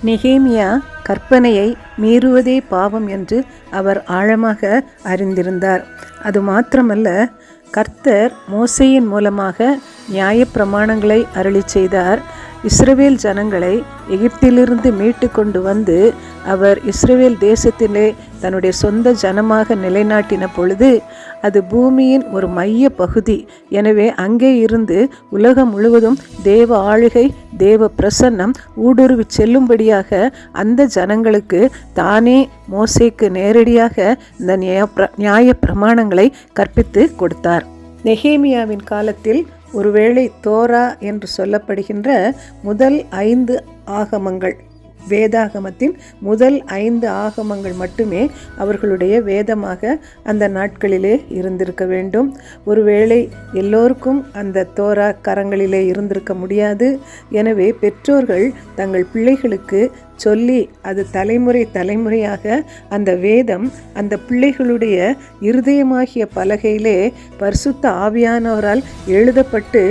நெகேமியா கற்பனையை மீறுவதே பாவம் என்று அவர் ஆழமாக அறிந்திருந்தார். அது மாத்திரமல்ல, கர்த்தர் மோசேயின் மூலமாக நியாயப்பிரமாணங்களை அருளி செய்தார். இஸ்ரவேல் ஜனங்களை எகிப்திலிருந்து மீட்டு கொண்டு வந்து அவர் இஸ்ரவேல் தேசத்திலே தன்னுடைய சொந்த ஜனமாக நிலைநாட்டின பொழுது அது பூமியின் ஒரு மைய பகுதி. எனவே அங்கே இருந்து உலகம் முழுவதும் தேவ ஆளுகை, தேவ பிரசன்னம் ஊடுருவி செல்லும்படியாக அந்த ஜனங்களுக்கு தானே மோசேக்கு நேரடியாக இந்த நியாய பிரமாணங்களை கற்பித்து கொடுத்தார். நெகேமியாவின் காலத்தில் ஒருவேளை தோரா என்று சொல்லப்படுகின்ற முதல் 5 ஆகமங்கள், வேதாகமத்தின் முதல் 5 ஆகமங்கள் மட்டுமே அவர்களுடைய வேதமாக அந்த நாட்களிலே இருந்திருக்க வேண்டும். ஒருவேளை எல்லோருக்கும் அந்த தோரா கரங்களிலே இருந்திருக்க முடியாது. எனவே பெற்றோர்கள் தங்கள் பிள்ளைகளுக்கு சொல்லி அது தலைமுறையாக அந்த வேதம் அந்த பிள்ளைகளுடைய இருதயமாகிய பலகையிலே பரிசுத்த ஆவியானவரால் எழுதப்பட்டு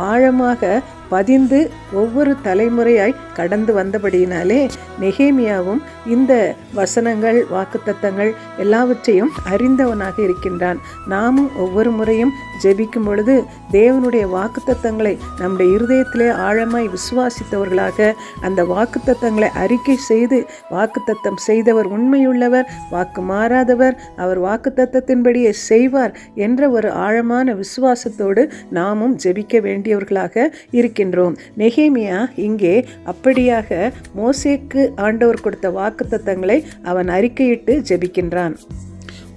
ஆழமாக பதிந்து ஒவ்வொரு தலைமுறையாய் கடந்து வந்தபடியினாலே நெகேமியாவும் இந்த வசனங்கள், வாக்குத்தத்தங்கள் எல்லாவற்றையும் அறிந்தவனாக இருக்கின்றான். நாமும் ஒவ்வொரு முறையும் ஜெபிக்கும் பொழுது தேவனுடைய வாக்குத்தத்தங்களை நம்முடைய இருதயத்திலே ஆழமாய் விசுவாசித்தவர்களாக அந்த வாக்குத்தத்தங்களை அறிக்கை செய்து, வாக்குத்தத்தம் செய்தவர் உண்மையுள்ளவர், வாக்கு மாறாதவர், அவர் வாக்குத்தத்தத்தின்படியே செய்வார் என்ற ஒரு ஆழமான விசுவாசத்தோடு நாமும் ஜெபிக்க வேண்டியவர்களாக இருக்கின்றோம். நெகேமியா இங்கே அப்படியாக மோசேக்கு ஆண்டவர் கொடுத்த வாக்குத்தத்தங்களை அவன் அறிக்கையிட்டு ஜெபிக்கின்றான்.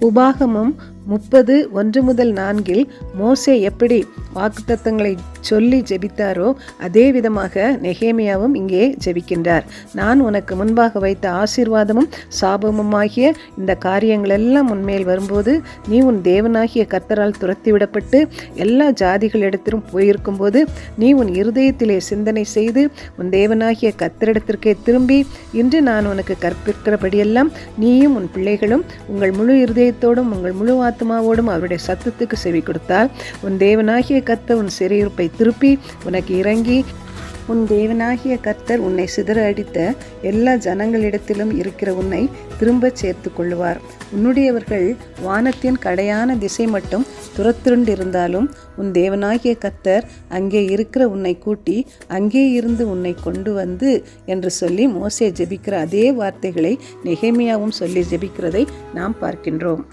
உபாகமம் 30:1-4 மோசே எப்படி வாக்குத்தத்தங்களை சொல்லி ஜெபித்தாரோ அதே விதமாக நெகேமியாவும் இங்கே ஜெபிக்கின்றார். நான் உனக்கு முன்பாக வைத்த ஆசீர்வாதமும் சாபமுமாகிய இந்த காரியங்கள் எல்லாம் உன்மேல் வரும்போது நீ உன் தேவனாகிய கர்த்தரால் துரத்திவிடப்பட்டு எல்லா ஜாதிகளிடத்திலும் போயிருக்கும்போது நீ உன் இருதயத்திலே சிந்தனை செய்து உன் தேவனாகிய கர்த்தரிடத்திற்கே திரும்பி இன்று நான் உனக்கு கற்பிக்கிறபடியெல்லாம் நீயும் உன் பிள்ளைகளும் உங்கள் முழு இருதயத்தோடும் உங்கள் முழு ஆத்மாவோடும் அவருடைய சத்தத்துக்கு செவி கொடுத்தால் உன் தேவனாகிய கர்த்தர் உன் சிறையிருப்பை திருப்பி உனக்கு இறங்கி உன் தேவனாகிய கர்த்தர் உன்னை சிதற அடித்த எல்லா ஜனங்களிடத்திலும் இருக்கிற உன்னை திரும்ப சேர்த்து கொள்ளுவார். உன்னுடையவர்கள் வானத்தின் கடையான திசை மட்டும் துரத்திருண்டிருந்தாலும் உன் தேவனாகிய கர்த்தர் அங்கே இருக்கிற உன்னை கூட்டி அங்கே இருந்து உன்னை கொண்டு வந்து என்று சொல்லி மோசே ஜெபிக்கிற அதே வார்த்தைகளை நெகேமியாவும் சொல்லி ஜெபிக்கிறதை நாம் பார்க்கின்றோம்.